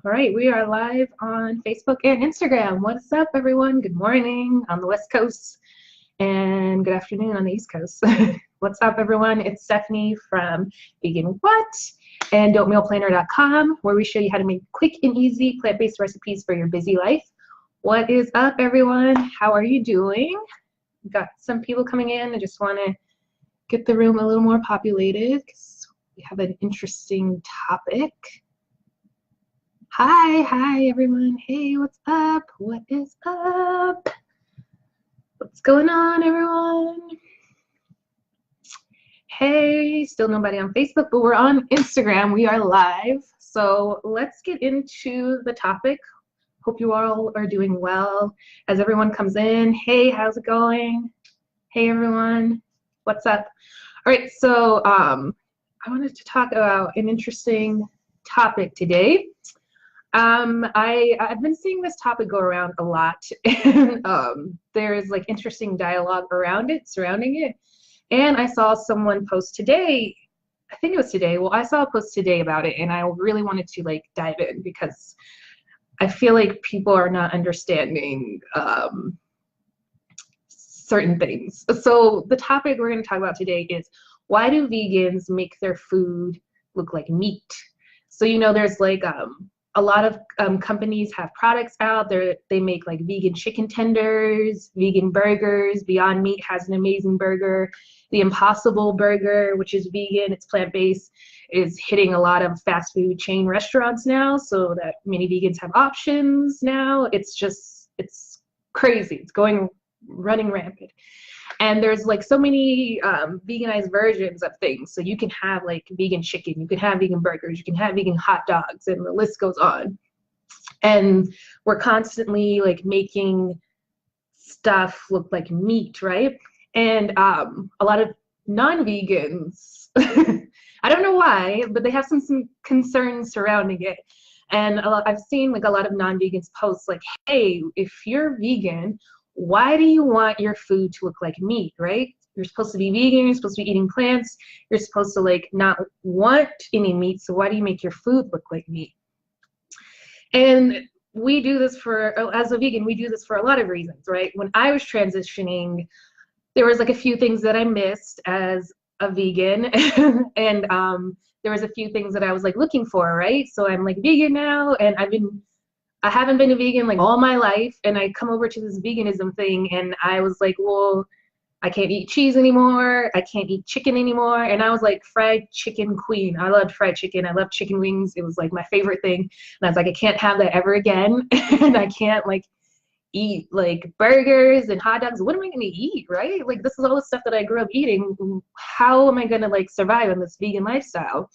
All right, we are live on Facebook and Instagram. What's up, everyone? Good morning on the West Coast and good afternoon on the East Coast. What's up, everyone? It's Stephanie from Vegan What and DopeMealPlanner.com, where we show you how to make quick and easy plant-based recipes for your busy life. What is up, everyone? How are you doing? Got some people coming in. I just want to get the room a little more populated because we have an interesting topic. Hi everyone. Hey, what's up? What is up? What's going on, everyone? Hey, still nobody on Facebook, but we're on Instagram. We are live. So let's get into the topic. Hope you all are doing well. As everyone comes in, hey, how's it going? Hey, everyone. What's up? All right, so I wanted to talk about an interesting topic today. I've been seeing this topic go around a lot, and there's like interesting dialogue around it, surrounding it. And I saw someone post today, I think it was today. Well, I saw a post today about it, and I really wanted to like dive in because I feel like people are not understanding certain things. So the topic we're going to talk about today is, why do vegans make their food look like meat? So, you know, there's like a lot of companies have products out there. They make like vegan chicken tenders, vegan burgers. Beyond Meat has an amazing burger. The Impossible Burger, which is vegan, it's plant-based, is hitting a lot of fast food chain restaurants now, so that many vegans have options now. It's crazy. It's running rampant. And there's like so many veganized versions of things. So you can have like vegan chicken, you can have vegan burgers, you can have vegan hot dogs, and the list goes on. And we're constantly like making stuff look like meat, right? And a lot of non-vegans, I don't know why, but they have some concerns surrounding it. And I've seen like a lot of non-vegans post like, hey, if you're vegan, why do you want your food to look like meat, right? You're supposed to be vegan, you're supposed to be eating plants, you're supposed to like not want any meat, so why do you make your food look like meat? And we do this as a vegan, we do this for a lot of reasons, right? When I was transitioning, there was like a few things that I missed as a vegan, and there was a few things that I was like looking for, right? So I'm like vegan now, and I haven't been a vegan like all my life, and I come over to this veganism thing, and I was like, well, I can't eat cheese anymore, I can't eat chicken anymore, and I was like fried chicken queen. I loved fried chicken, I loved chicken wings, it was like my favorite thing, and I was like, I can't have that ever again, and I can't like eat like burgers and hot dogs. What am I gonna eat, right? Like, this is all the stuff that I grew up eating. How am I gonna like survive in this vegan lifestyle?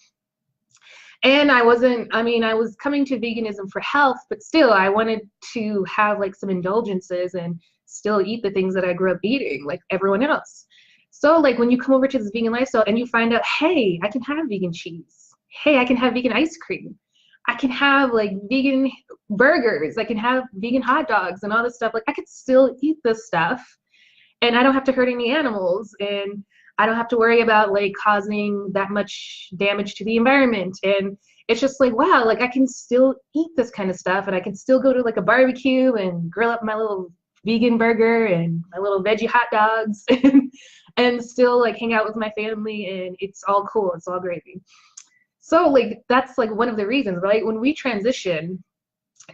And I was coming to veganism for health, but still I wanted to have like some indulgences and still eat the things that I grew up eating like everyone else. So like when you come over to this vegan lifestyle and you find out, hey, I can have vegan cheese. Hey, I can have vegan ice cream. I can have like vegan burgers. I can have vegan hot dogs and all this stuff. Like, I could still eat this stuff and I don't have to hurt any animals, and I don't have to worry about like causing that much damage to the environment. And it's just like, wow, like I can still eat this kind of stuff, and I can still go to like a barbecue and grill up my little vegan burger and my little veggie hot dogs and still like hang out with my family, and it's all cool, it's all gravy. So like that's like one of the reasons, right? When we transition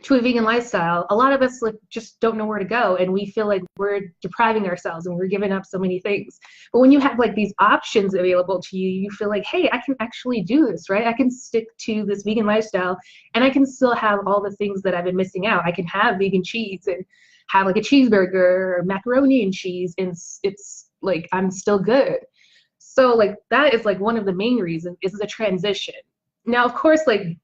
to a vegan lifestyle, a lot of us like just don't know where to go, and we feel like we're depriving ourselves and we're giving up so many things. But when you have like these options available to you, you feel like, hey, I can actually do this, right? I can stick to this vegan lifestyle and I can still have all the things that I've been missing out. I can have vegan cheese and have like a cheeseburger or macaroni and cheese, and it's like I'm still good. So like that is like one of the main reasons, is the transition. Now, of course, like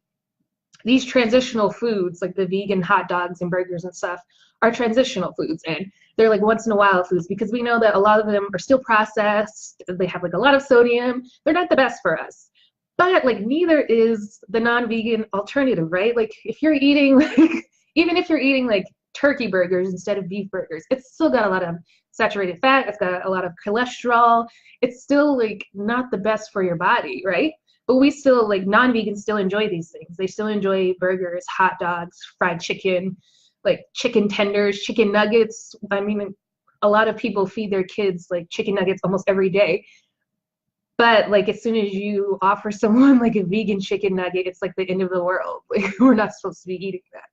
these transitional foods, like the vegan hot dogs and burgers and stuff, are transitional foods, and they're like once in a while foods, because we know that a lot of them are still processed. They have like a lot of sodium. They're not the best for us. But like neither is the non-vegan alternative, right? Like if you're eating like, even if you're eating like turkey burgers instead of beef burgers, it's still got a lot of saturated fat, it's got a lot of cholesterol. It's still like not the best for your body, right? but we still, like, non-vegans still enjoy these things. They still enjoy burgers, hot dogs, fried chicken, like chicken tenders, chicken nuggets. I mean, a lot of people feed their kids like chicken nuggets almost every day. But like as soon as you offer someone like a vegan chicken nugget, it's like the end of the world. Like we're not supposed to be eating that.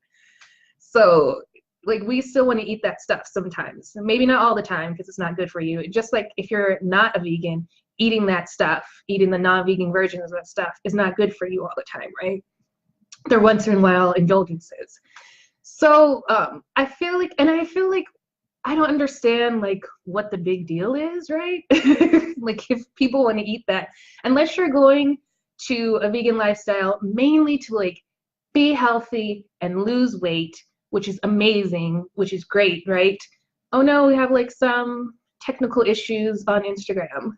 So like we still want to eat that stuff sometimes. Maybe not all the time because it's not good for you. Just like if you're not a vegan, eating that stuff, eating the non-vegan versions of that stuff is not good for you all the time, right? They're once in a while indulgences. So I feel like I don't understand like what the big deal is, right? Like if people want to eat that, unless you're going to a vegan lifestyle mainly to like be healthy and lose weight, which is amazing, which is great, right? Oh no, we have like some technical issues on Instagram.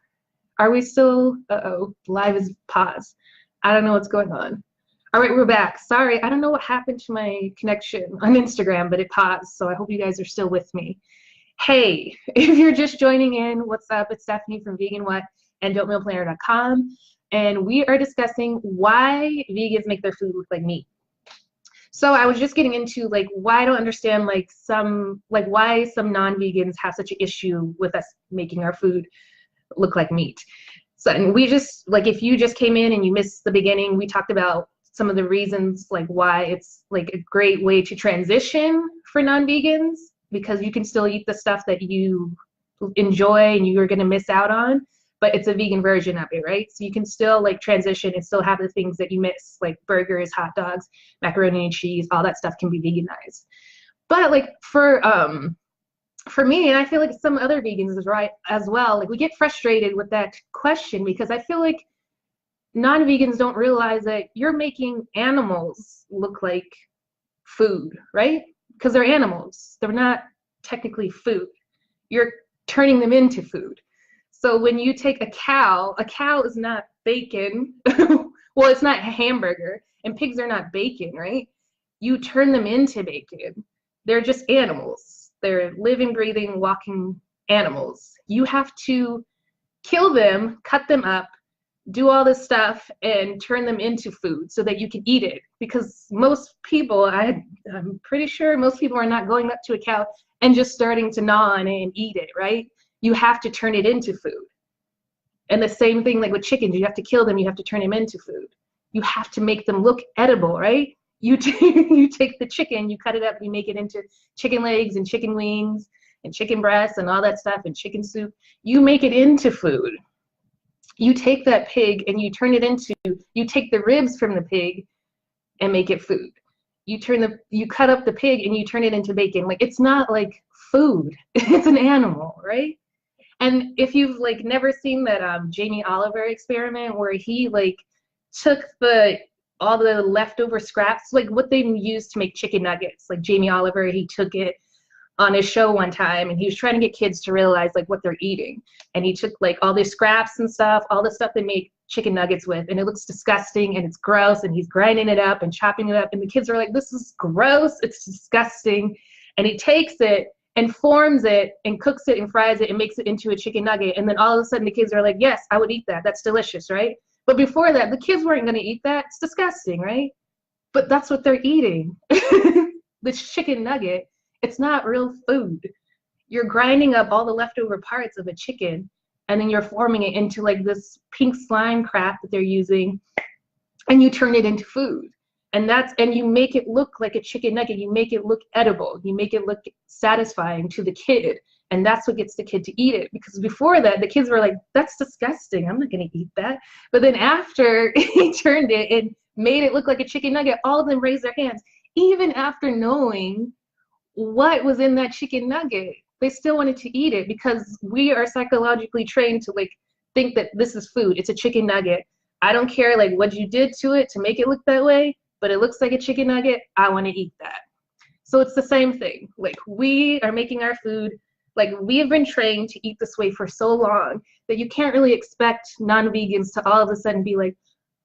Are we still, uh-oh, live is paused. I don't know what's going on. All right, we're back. Sorry, I don't know what happened to my connection on Instagram, but it paused, so I hope you guys are still with me. Hey, if you're just joining in, what's up? It's Stephanie from Vegan What and DopeMealPlanner.com, and we are discussing why vegans make their food look like meat. So I was just getting into like why I don't understand why some non-vegans have such an issue with us making our food look like meat. So and we just like if you just came in and you missed the beginning, we talked about some of the reasons like why it's like a great way to transition for non-vegans, because you can still eat the stuff that you enjoy and you're going to miss out on, but it's a vegan version of it, right? So you can still like transition and still have the things that you miss, like burgers, hot dogs, macaroni and cheese, all that stuff can be veganized. But like for me, and I feel like some other vegans is right as well, like we get frustrated with that question because I feel like non-vegans don't realize that you're making animals look like food, right? Because they're animals. They're not technically food. You're turning them into food. So when you take a cow is not bacon. Well, it's not a hamburger, and pigs are not bacon, right? You turn them into bacon. They're just animals. They're living, breathing, walking animals. You have to kill them, cut them up, do all this stuff and turn them into food so that you can eat it, because most people, I'm pretty sure most people are not going up to a cow and just starting to gnaw on it and eat it, right? You have to turn it into food. And the same thing like with chickens, you have to kill them, you have to turn them into food. You have to make them look edible, right? You take the chicken, you cut it up, you make it into chicken legs and chicken wings and chicken breasts and all that stuff and chicken soup. You make it into food. You take that pig and you turn it into, you take the ribs from the pig and make it food. You cut up the pig and you turn it into bacon. Like it's not like food, it's an animal, right? And if you've like never seen that Jamie Oliver experiment where he like took all the leftover scraps, like what they used to make chicken nuggets, like Jamie Oliver, he took it on his show one time and he was trying to get kids to realize like what they're eating, and he took like all these scraps and stuff, all the stuff they make chicken nuggets with, and it looks disgusting and it's gross, and he's grinding it up and chopping it up, and the kids are like, this is gross, it's disgusting. And he takes it and forms it and cooks it and fries it and makes it into a chicken nugget, and then all of a sudden the kids are like, yes, I would eat that, that's delicious, right? But before that the kids weren't going to eat that, it's disgusting, right? But that's what they're eating. This chicken nugget, it's not real food. You're grinding up all the leftover parts of a chicken and then you're forming it into like this pink slime crap that they're using, and you turn it into food. And you make it look like a chicken nugget. You make it look edible. You make it look satisfying to the kid. And that's what gets the kid to eat it. Because before that, the kids were like, that's disgusting, I'm not going to eat that. But then after he turned it and made it look like a chicken nugget, all of them raised their hands. Even after knowing what was in that chicken nugget, they still wanted to eat it, because we are psychologically trained to like think that this is food. It's a chicken nugget. I don't care like what you did to it to make it look that way, but it looks like a chicken nugget. I want to eat that. So it's the same thing. Like we are making our food, like we have been trained to eat this way for so long that you can't really expect non-vegans to all of a sudden be like,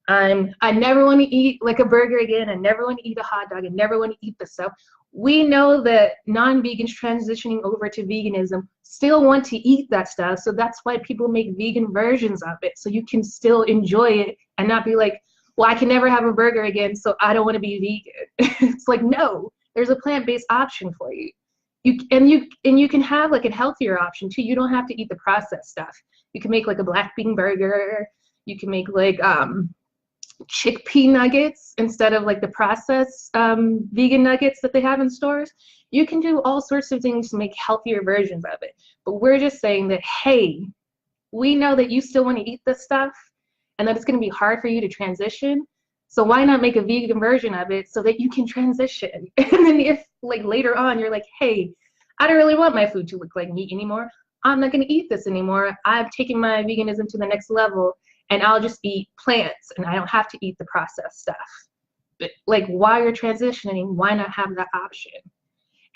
I never want to eat like a burger again. I never want to eat a hot dog. I never want to eat this stuff. We know that non-vegans transitioning over to veganism still want to eat that stuff. So that's why people make vegan versions of it. So you can still enjoy it and not be like, well, I can never have a burger again, so I don't want to be vegan. It's like, no, there's a plant-based option for you. You can have like a healthier option too. You don't have to eat the processed stuff. You can make like a black bean burger. You can make like chickpea nuggets instead of like the processed vegan nuggets that they have in stores. You can do all sorts of things to make healthier versions of it. But we're just saying that, hey, we know that you still want to eat this stuff and that it's going to be hard for you to transition. So why not make a vegan version of it so that you can transition? And then if like later on you're like, hey, I don't really want my food to look like meat anymore. I'm not going to eat this anymore. I've taken my veganism to the next level and I'll just eat plants and I don't have to eat the processed stuff. But like while you're transitioning, why not have that option?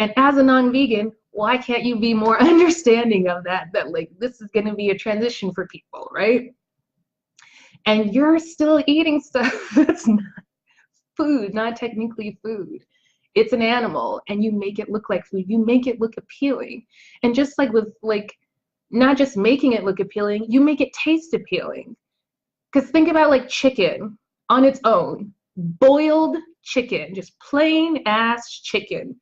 And as a non-vegan, why can't you be more understanding of that like this is going to be a transition for people, right? And you're still eating stuff that's not food, not technically food. It's an animal and you make it look like food. You make it look appealing. And just like with like, not just making it look appealing, you make it taste appealing. Because think about like chicken on its own, boiled chicken, just plain ass chicken.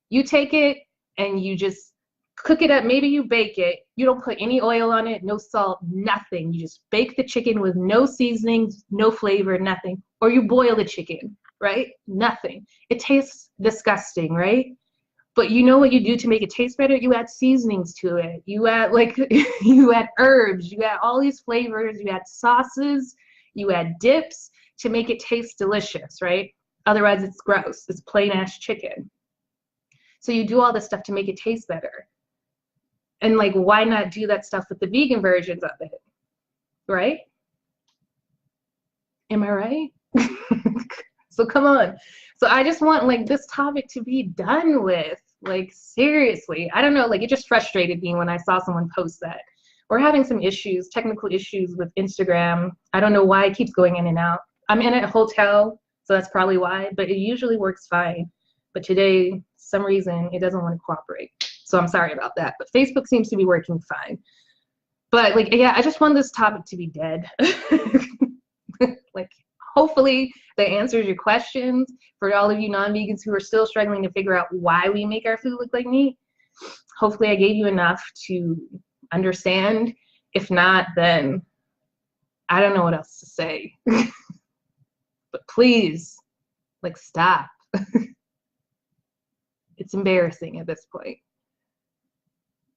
You take it and you just cook it up. Maybe you bake it. You don't put any oil on it, no salt, nothing. You just bake the chicken with no seasonings, no flavor, nothing. Or you boil the chicken, right? Nothing. It tastes disgusting, right? But you know what you do to make it taste better? You add seasonings to it. You add like, you add herbs, you add all these flavors, you add sauces, you add dips to make it taste delicious, right? Otherwise it's gross. It's plain ass chicken. So you do all this stuff to make it taste better. And like, why not do that stuff with the vegan versions of it, right? Am I right? So come on. So I just want like this topic to be done with. Like seriously, I don't know, like it just frustrated me when I saw someone post that. We're having some issues, technical issues with Instagram. I don't know why it keeps going in and out. I'm in a hotel, so that's probably why, but it usually works fine. But today, some reason, it doesn't want to cooperate. So I'm sorry about that. But Facebook seems to be working fine. But like, yeah, I just want this topic to be dead. Like, hopefully that answers your questions. For all of you non-vegans who are still struggling to figure out why we make our food look like meat, hopefully I gave you enough to understand. If not, then I don't know what else to say. But please, like, stop. It's embarrassing at this point.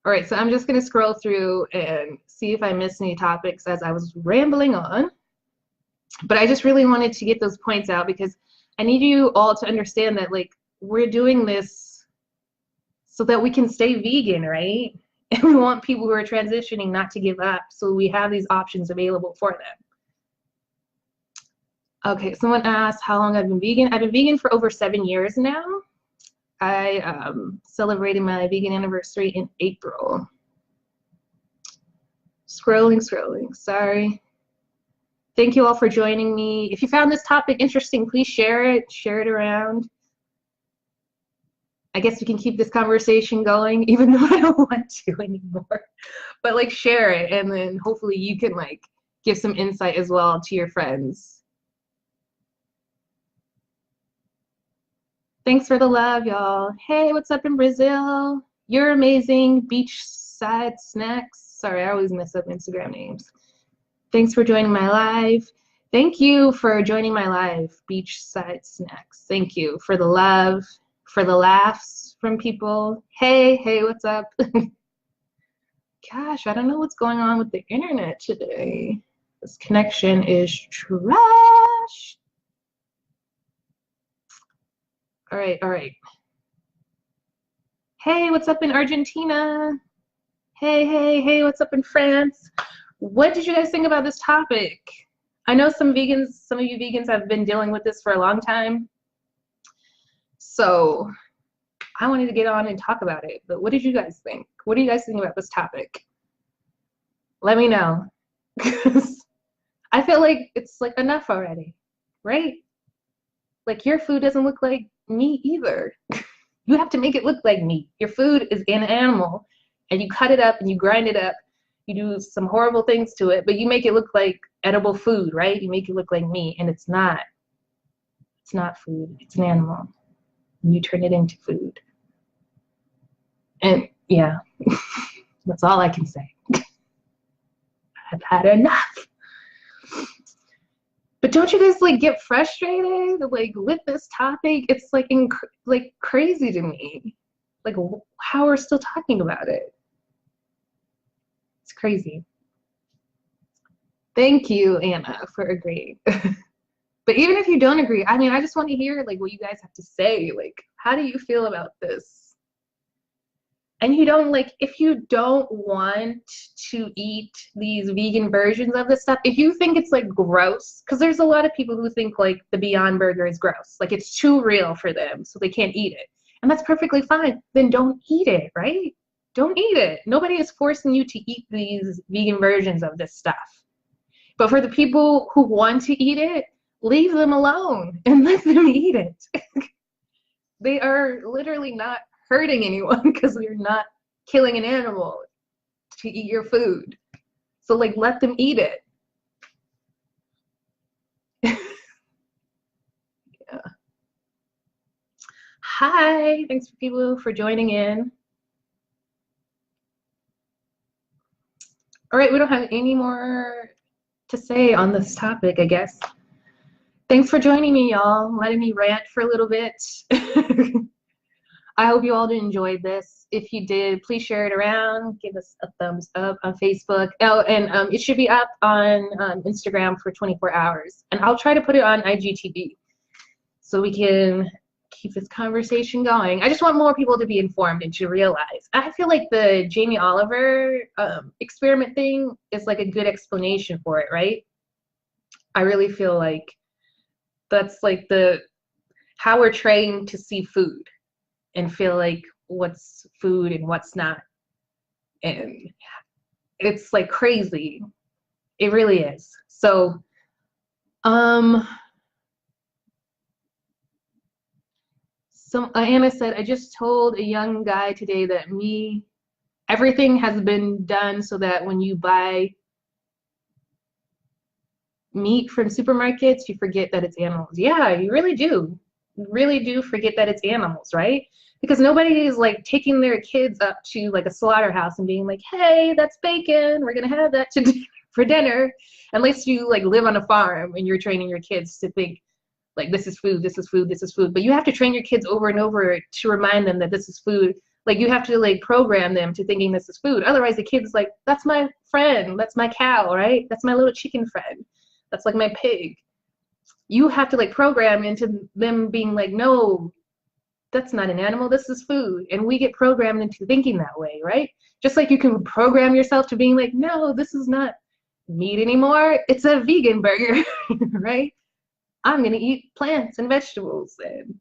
All right, so I'm just gonna scroll through and see if I missed any topics as I was rambling on. But I just really wanted to get those points out because I need you all to understand that like we're doing this so that we can stay vegan, right? And we want people who are transitioning not to give up, so we have these options available for them. Okay, someone asked how long I've been vegan. I've been vegan for over 7 years now. I celebrated my vegan anniversary in April. Scrolling, sorry. Thank you all for joining me. If you found this topic interesting, please share it around. I guess we can keep this conversation going, even though I don't want to anymore. But like share it, and then hopefully you can like give some insight as well to your friends. Thanks for the love, y'all. Hey, what's up in Brazil? You're amazing. Beachside Snacks. Sorry, I always mess up Instagram names. Thanks for joining my live. Thank you for joining my live, Beachside Snacks. Thank you for the love, for the laughs from people. Hey, what's up? Gosh, I don't know what's going on with the internet today. This connection is trash. All right. Hey, what's up in Argentina? Hey, what's up in France? What did you guys think about this topic? I know some of you vegans have been dealing with this for a long time. So I wanted to get on and talk about it, but what did you guys think? What do you guys think about this topic? Let me know. I feel like it's like enough already, right? Like your food doesn't look like meat either. You have to make it look like meat. Your food is an animal, and you cut it up and you grind it up. You do some horrible things to it, but you make it look like edible food, right? You make it look like meat, and it's not. It's not food. It's an animal. And you turn it into food. And yeah, that's all I can say. I've had enough. But don't you guys like get frustrated like with this topic? It's like like crazy to me. Like how we're still talking about it. It's crazy. Thank you, Anna, for agreeing. But even if you don't agree, I mean, I just want to hear like what you guys have to say. Like, how do you feel about this? And you don't like, if you don't want to eat these vegan versions of this stuff, if you think it's like gross, because there's a lot of people who think like the Beyond Burger is gross, like it's too real for them, so they can't eat it. And that's perfectly fine. Then don't eat it, right? Don't eat it. Nobody is forcing you to eat these vegan versions of this stuff. But for the people who want to eat it, leave them alone and let them eat it. They are literally not hurting anyone because you're not killing an animal to eat your food. So like let them eat it. Yeah. Hi, thanks for people for joining in. All right, we don't have any more to say on this topic, I guess. Thanks for joining me, y'all, letting me rant for a little bit. I hope you all enjoyed this. If you did, please share it around. Give us a thumbs up on Facebook. Oh, and it should be up on Instagram for 24 hours. And I'll try to put it on IGTV so we can keep this conversation going. I just want more people to be informed and to realize. I feel like the Jamie Oliver experiment thing is like a good explanation for it, right? I really feel like that's like how we're trained to see food and feel like what's food and what's not. And it's like crazy. It really is. So, Anna said, I just told a young guy today that everything has been done so that when you buy meat from supermarkets, you forget that it's animals. Yeah, you really do. You really do forget that it's animals, right? Because nobody is like taking their kids up to like a slaughterhouse and being like, hey, that's bacon. We're going to have that for dinner. Unless you like live on a farm and you're training your kids to think like this is food, this is food, this is food. But you have to train your kids over and over to remind them that this is food. Like you have to like program them to thinking this is food. Otherwise the kid's like, that's my friend. That's my cow, right? That's my little chicken friend. That's like my pig. You have to like program into them being like, no, that's not an animal, this is food. And we get programmed into thinking that way, right? Just like you can program yourself to being like, no, this is not meat anymore. It's a vegan burger, right? I'm gonna eat plants and vegetables, and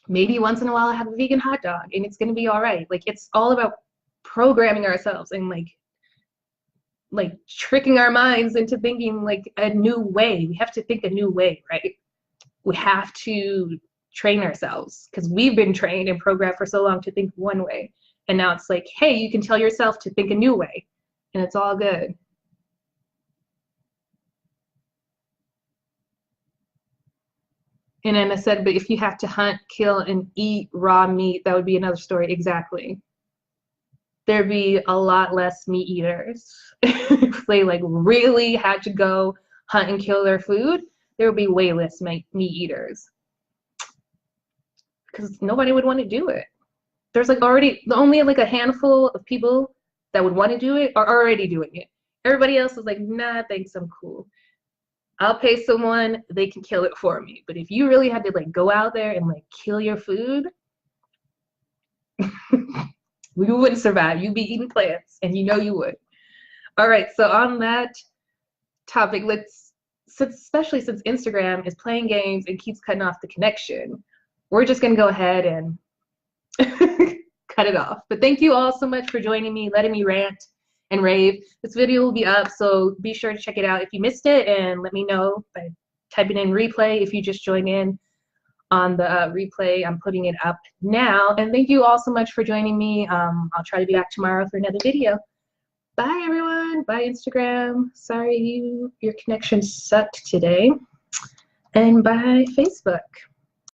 maybe once in a while I have a vegan hot dog and it's gonna be all right. Like it's all about programming ourselves and like tricking our minds into thinking like a new way. We have to think a new way, right? We have to train ourselves because we've been trained and programmed for so long to think one way. And now it's like, hey, you can tell yourself to think a new way and it's all good. And Emma said, but if you have to hunt, kill, and eat raw meat, that would be another story. Exactly. There'd be a lot less meat eaters. If they like really had to go hunt and kill their food, there would be way less meat eaters. Because nobody would want to do it. There's like only like a handful of people that would want to do it are already doing it. Everybody else is like, nah, thanks, I'm cool. I'll pay someone, they can kill it for me. But if you really had to like go out there and like kill your food, we wouldn't survive. You'd be eating plants, and you know you would. All right, so on that topic, especially since Instagram is playing games and keeps cutting off the connection, we're just gonna go ahead and cut it off. But thank you all so much for joining me, letting me rant, and rave. This video will be up, so be sure to check it out if you missed it, and let me know by typing in replay if you just joined in on the replay. I'm putting it up now, and thank you all so much for joining me. I'll try to be back tomorrow for another video. Bye everyone. Bye Instagram. Sorry your connection sucked today. And bye Facebook.